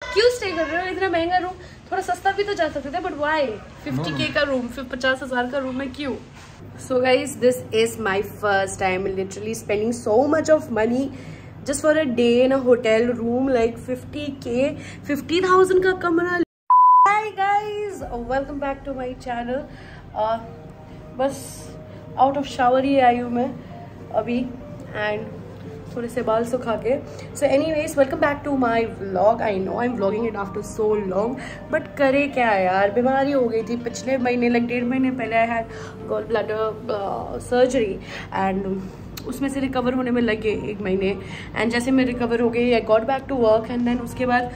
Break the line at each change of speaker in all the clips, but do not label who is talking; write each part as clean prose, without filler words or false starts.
क्यों स्टे कर रहे हो इतना महंगा रूम? थोड़ा सस्ता भी तो जा सकते थे, बट वाई 50K का रूम, फिर 50,000 का रूम में क्यों? So guys, this is my first time literally spending so much of money just for a day in a hotel room, like 50K, 50,000 का कमरा। Hi guys, welcome back to my channel. बस out of shower ही आई हूँ मैं अभी and थोड़े से बाल सुखा के। So anyways, welcome back to my vlog. I know I am vlogging it after so long, but करे क्या यार, बीमारी हो गई थी पिछले महीने, लाइक 1.5 महीने पहले। I had gall bladder surgery and उसमें से रिकवर होने में लगे 1 महीने। एंड जैसे मैं रिकवर हो गई, I got back to work and then उसके बाद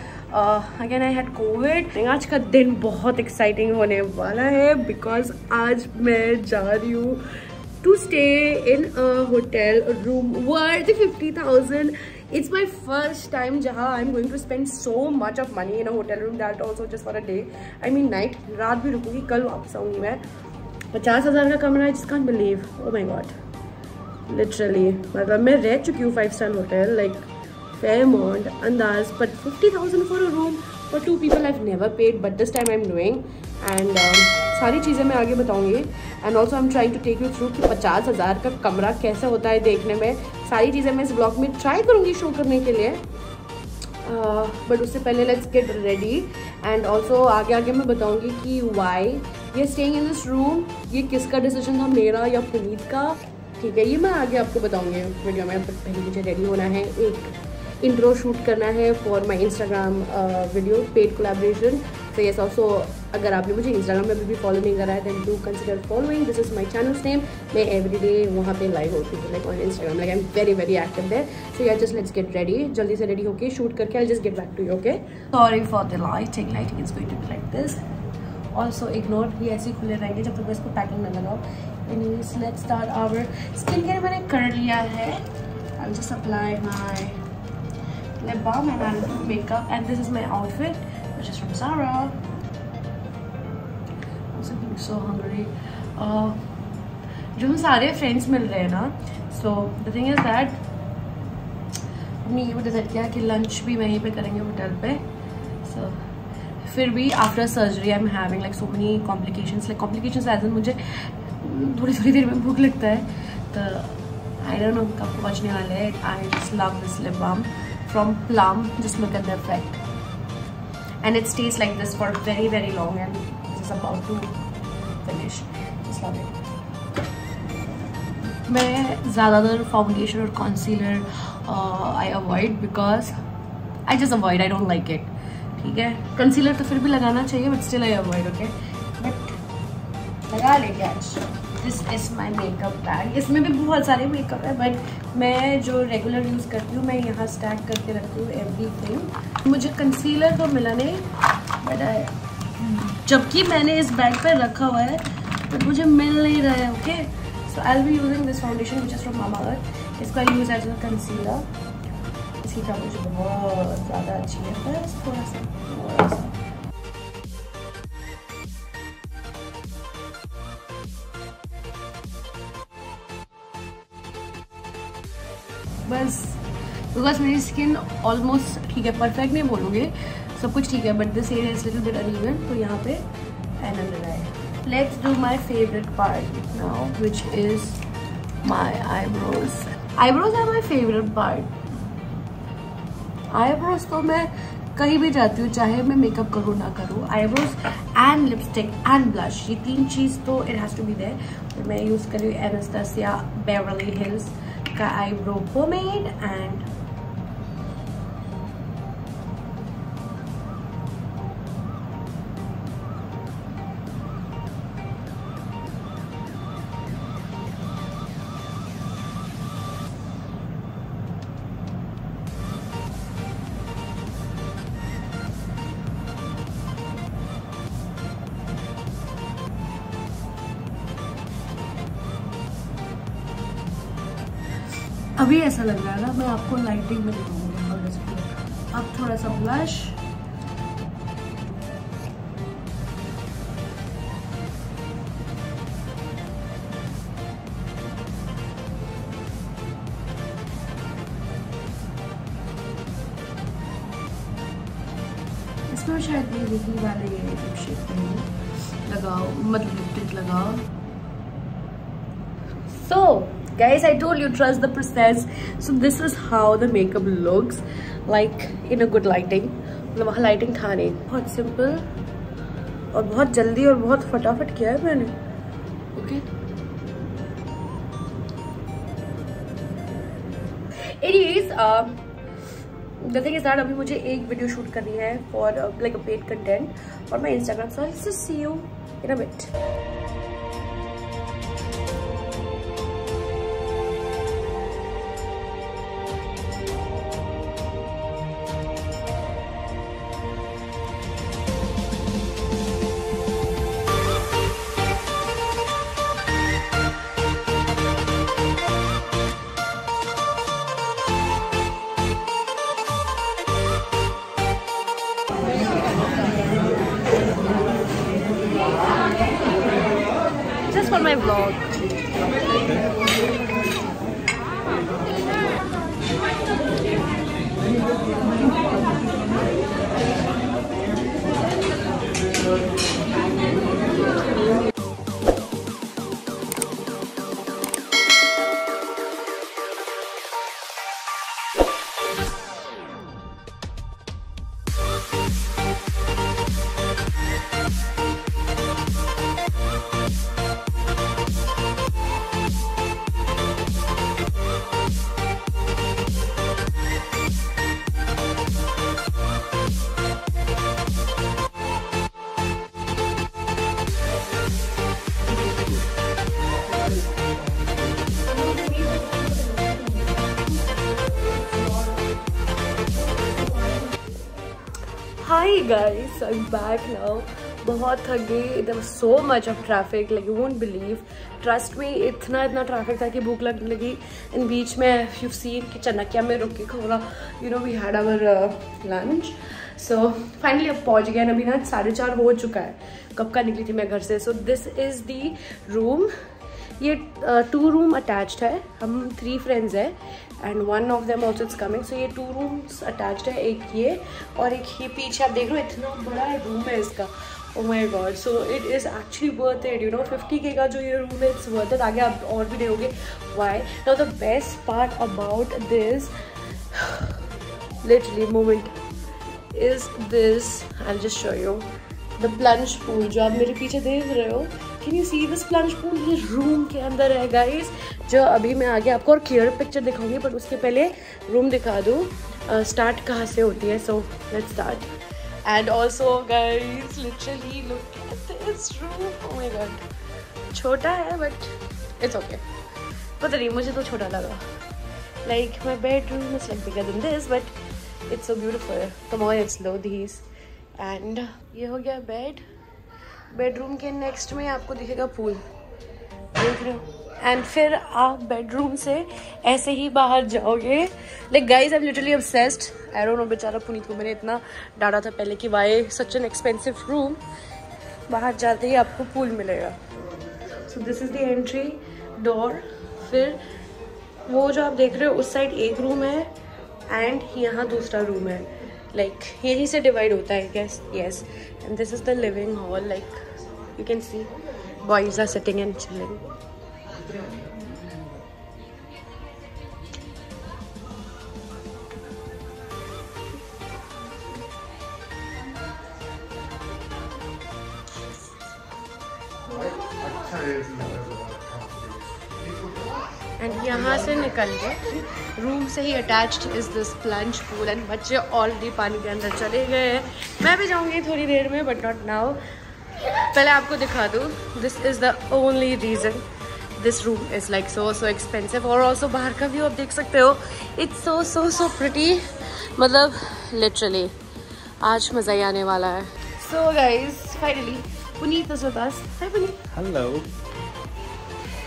अगेन आई हैड कोविड। आज का दिन बहुत एक्साइटिंग होने वाला है बिकॉज आज मैं जा रही हूँ to stay in a hotel room worth 50,000. It's my first time jahan I'm going to spend so much of money in a hotel room, that also just for a day. I mean night, रात भी रुकूंगी, कल वापस आऊंगी मैं। 50,000 का कमरा, I just can't believe. Oh my god, literally मतलब मैं रह चुकी हूँ 5 star hotel like Fairmont, Andaz, but 50,000 for a room for 2 people I've never paid, but this time I'm doing. And सारी चीज़ें मैं आगे बताऊंगी and also I am trying to take you through कि 50,000 का कमरा कैसे होता है देखने में। सारी चीज़ें मैं इस ब्लॉग में ट्राई करूंगी शो करने के लिए, बट उससे पहले let's get ready. And also आगे आगे मैं बताऊंगी कि वाई ये स्टेइंग इन दिस रूम, ये किसका डिसीजन था, मेरा या पुनीत का, ठीक है, ये मैं आगे आपको बताऊंगी वीडियो में। पहले मुझे रेडी होना है, एक इंट्रो शूट करना है for my Instagram video paid collaboration. तो येस ऑल्सो, अगर आपने मुझे इंस्टाग्राम में अभी भी फॉलो नहीं करा है then do consider following, this is my channel's name. मैं एवरीडे वहाँ पे लाइव होती हूँ, like on Instagram, like I am very very active there. So yeah just let's get ready, जल्दी से रेडी होके शूट करके I just get back to you. Okay, sorry for the lighting is going to be like this. Also ignore, ये ऐसे ही खुले रहेंगे जब तक मैं इसको पैकिंग ना लगाओ। Anyways let's start our skin care. मैंने कर लिया है, I will just apply my lip balm and I'll do makeup, and this is my outfit which is from Zara. I'm feeling so hungry. जो हम सारे friends मिल रहे हैं ना, so the thing is that हमने ये डिसाइड किया कि लंच भी वहीं पे करेंगे होटल पे। so फिर भी after surgery I am having like so many complications, like complications as in मुझे थोड़ी देर में भूख लगता है, तो आई डोंट नो कब पहुँचने वाले हैं। I just love this lip balm from Plum. Just look at the effect and it stays like this for very very long, and this is about to finish. Just love it. मैं ज़्यादातर foundation और concealer I avoid because I just avoid, I don't like it, ठीक है। Concealer तो फिर भी लगाना चाहिए but still I avoid, okay. But लगा लेंगे आज। This is my makeup bag, इसमें भी बहुत सारे मेकअप है बट मैं जो रेगुलर यूज़ करती हूँ मैं यहाँ स्टैक करके रखती हूँ एवरीथिंग। मुझे कंसीलर तो मिला नहीं, बट जबकि मैंने इस बैग पे रखा हुआ है बट मुझे मिल नहीं रहा है, okay. So I will be using this foundation which is from Mamaearth. इसको आई यूज़ एज अ कंसीलर। इसकी कवरेज बहुत ज़्यादा अच्छी है, बस थोड़ा सा बस, बिकॉज मेरी स्किन ऑलमोस्ट ठीक है, परफेक्ट नहीं बोलूँगी, सब कुछ ठीक है, but this area is little bit uneven, तो यहाँ पे an under eye. Let's do my favourite part now which is my eyebrows. Eyebrows are my favourite part. Eyebrows तो मैं कहीं भी जाती हूँ, चाहे मैं मेकअप करूँ ना करूँ, eyebrows and lipstick and blush, ये 3 चीज़ तो it has to be there. तो मैं यूज़ कर रही हूँ एनास्टेसिया बेवरली हिल्स का आईब्रो पोमेड एंड अभी ऐसा लग रहा है ना, मैं आपको लाइटिंग में दिखाऊंगी। अब थोड़ा सा ब्लश, इसमें शायद ये यही वाले लिपस्टिक लगाओ, मतलब लिपस्टिक लगाओ। So guys, I told you trust the process. So this is how the makeup looks like in a good lighting. मतलब वहाँ लाइटिंग था नहीं, बहुत सिंपल और बहुत जल्दी और बहुत फटाफट किया है मैंने। Okay anyways the thing is that अभी मुझे एक वीडियो शूट करनी है for like a paid content और मैं Instagram, so I will see you in a bit. Just for my vlog. Hi guys, I'm back now. बहुत थक गई, there was so much of traffic, like you won't believe. Trust me, इतना traffic था कि भूख लगने लगी। इन बीच में you've seen कि चनकिया में रुक के थोड़ा we had our lunch. So finally अब पहुँच गए। अभी ना 4:30 हो चुका है, कब का निकली थी मैं घर से। So this is the room. ये 2 रूम अटैच्ड है, हम 3 फ्रेंड्स हैं and one of them also it's coming. So ये 2 रूम्स अटैच्ड है, एक ये और एक ये पीछे। आप देख रहे हो इतना बड़ा रूम है इसका। Oh my God, so it is actually worth it, 50K का जो ये रूम है, इट्स वर्थ इट। आगे आप और भी देखोगे why. Now the best part about this literally moment is this, I will just show you the plunge pool जो आप मेरे पीछे देख रहे हो। Can you see this plunge pool? ये रूम के अंदर है गाइस, जो अभी मैं आगे आपको और क्लियर पिक्चर दिखाऊंगी, पर उसके पहले रूम दिखा दूँ स्टार्ट कहाँ से होती है। So let's start. And also guys literally look at this room. Oh my God, छोटा है बट इट्स ओके। पता नहीं, मुझे तो छोटा लगा। Like my bedroom is like bigger than this but it's so beautiful. Come on, it's low these. And ये हो गया बेडरूम के नेक्स्ट में आपको दिखेगा पूल, देख रहे हो। एंड फिर आप बेडरूम से ऐसे ही बाहर जाओगे। Like guys I am literally obsessed. I don't know, बेचारा पुनीत को मैंने इतना डांटा था पहले कि why such an expensive room. बाहर जाते ही आपको पूल मिलेगा। So this is the entry door. फिर वो जो आप देख रहे हो उस साइड एक रूम है एंड यहाँ दूसरा रूम है। लाइक यहीं से डिवाइड होता है guess. Yes, and this is the living hall. Like you can see boys are sitting and chilling. And यहाँ से निकल के रूम से ही attached is this plunge pool and बच्चे ऑलरेडी पानी के अंदर चले गए हैं। मैं भी जाऊँगी थोड़ी देर में बट नॉट नाउ। पहले आपको दिखा दूँ, this is the only reason this room is like so expensive. और ऑल्सो बाहर का व्यू आप देख सकते हो, इट्स सो प्रिटी। मतलब लिटरली आज मज़ा ही आने वाला है। So guys finally Puneet is with us. Hi Puneet.
Hello.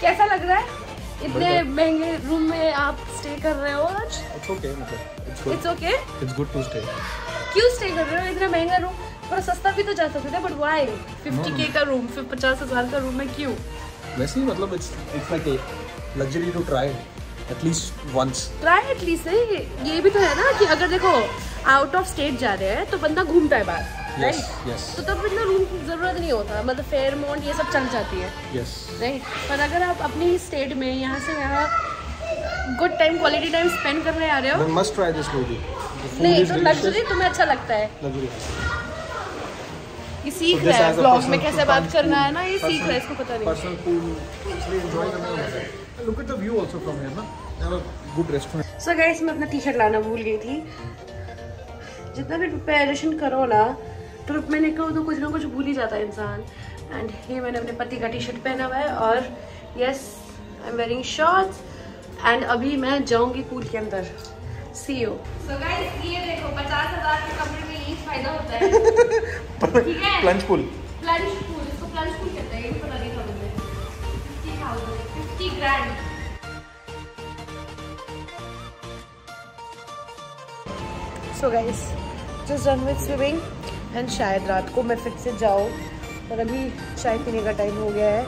कैसा लग रहा है इतने महंगे रूम में आप स्टे कर रहे हो आज?
इट्स ओके, मतलब
it's okay,
it's good to stay.
क्यों स्टे कर रहे हो इतना महंगा रूम? थोड़ा सस्ता भी तो जा सकते थे, बट व्हाई 50K का रूम, फिर 50,000 का रूम में क्यों?
वैसे ही मतलब it's like luxury to try at least once.
Try at least. ये भी तो है ना कि अगर देखो आउट ऑफ स्टेट जा रहे हैं तो बंदा घूमता है बाहर, राइट?
yes.
तो तब इतना रूम की जरूरत नहीं होता, मतलब फेयरमाउंट ये सब चल जाती है,
Yes.
राइट? पर अगर आप अपनी स्टेट में यहाँ से यहाँ good time, quality time spend करने आ रहे हो,
Then must try this movie. The food
नहीं
is
तो
delicious.
लग्जरी तुम्हें अच्छा लगता है,
Luxury.
ये सीख
So
रहा
this
है
has a
ब्लॉग
personal
में कैसे
food,
बात करना है ना, ये
personal-
सीख रहा है, इसको पता नहीं।
Personal pool. इसलिए enjoy करने में मजा है. And look at the view also from here, ना. They have a good restaurant.
So guys मैं अपना टी शर्ट लाना भूल गई थी। जितना भी प्रिपरेशन करो ना ट्रिप में निकलो तो कुछ ना कुछ भूल ही जाता है इंसान। एंड ये मैंने अपने पति का टी शर्ट पहना हुआ है और yes I am wearing shorts and अभी मैं जाऊंगी पूल के अंदर। सी यू। सो गाइस ये देखो 50,000 के कमरे में यही फायदा होता है। ठीक है?
Plunge pool.
प्लंज पूल, इसको प्लंज पूल कहते हैं, ये भी पता नहीं था मुझे। 50 grand। So guys just done with swimming and शायद रात को मैं फिर से जाऊँ, पर अभी चाय पीने का टाइम हो गया है।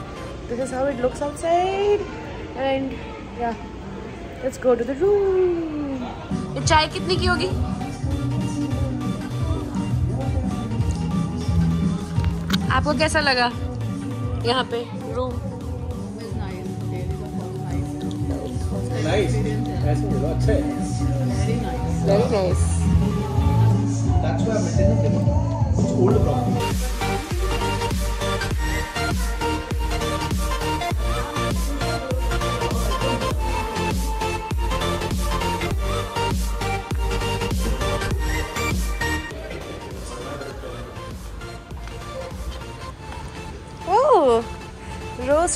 This is how it looks outside and yeah let's go to the room. ये चाय कितनी की होगी? आपको कैसा लगा यहाँ पे रूम?
Nice. ऐसे बोलो अच्छा है.
Very nice.
That's why I maintain the demo. It's older property.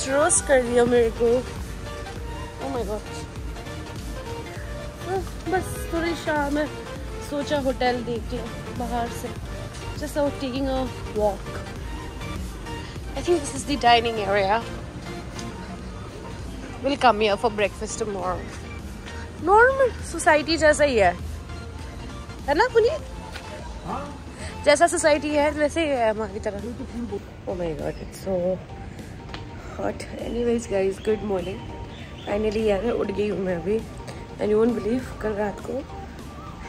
Roast कर दिया मेरे को। Oh my God. बस थोड़ी शाम है, सोचा होटल देख लो बाहर से। Just out taking a walk. I think this is the dining area. Will come here for breakfast tomorrow. Normal society जैसा ही है ना पुनीत? जैसा सोसाइटी है वैसे ही है हमारी तरह। Oh my God it's so hot. Anyways guys good morning. Finally यार उठ गई हूँ मैं अभी। एंड यू वोंट बिलीव कल रात को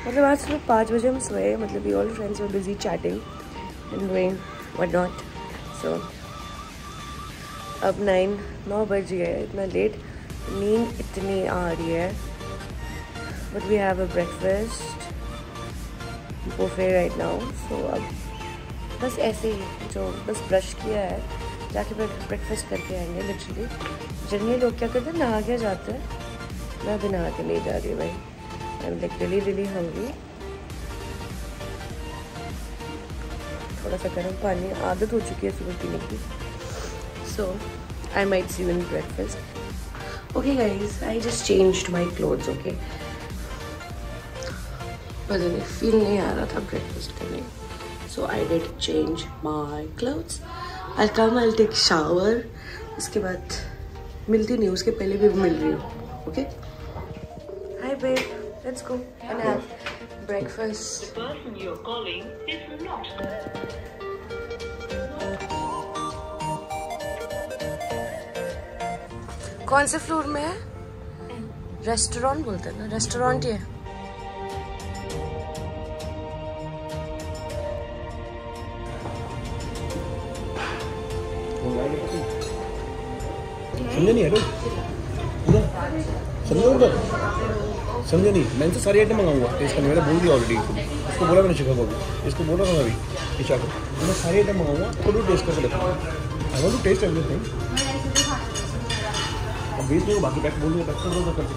मतलब आज सुबह 5 बजे हम सोए। मतलब we all friends were busy chatting and doing what not. So अब 9 बज गए। इतना लेट, नींद इतनी आ रही है। But we have a breakfast buffet right now. So अब बस ऐसे ही जो बस ब्रश किया है, जाके ब्रेकफास्ट करके आएंगे। लिटरली जनरली लोग क्या करते हैं, नहा के जाते हैं। मैं अभी नहा के नहीं जा रही भाई। I am like really hungry. थोड़ा सा गर्म पानी, आदत हो चुकी है सुबह पीने की। So I might see you in breakfast. Okay guys I just changed my clothes. Okay पता नहीं फील नहीं आ रहा था ब्रेकफास्ट करने, so I did change my clothes. I'll come, I'll take shower. उसके बाद मिलती नहीं, उसके पहले भी मिल रही हूँ। Okay hi babe, let's go and have breakfast.
The person you're calling is not.
कौन से फ्लोर में है? रेस्टोरेंट बोलते हैं ना, रेस्टोरेंट ही है।
समझे नहीं है समझो उधर समझे नहीं। मैंने तो सारी आइटम मंगाऊंगा टेस्ट करने। मैंने बोल दिया ऑलरेडी। इसको बोला मैंने शिखा को भी, इसको बोला था मैं अभी ईशा को। मैं सारी आइटम मंगाऊंगा, खुद टेस्ट करके लेता हूँ। I want to test everything. अब बीच में बाकी बैक बोल दिया, बैक कर सकते हैं।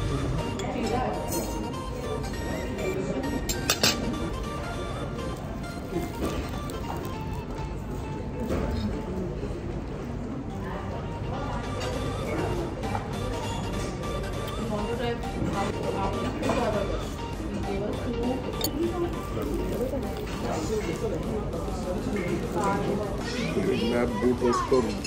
Grab boot was cooked.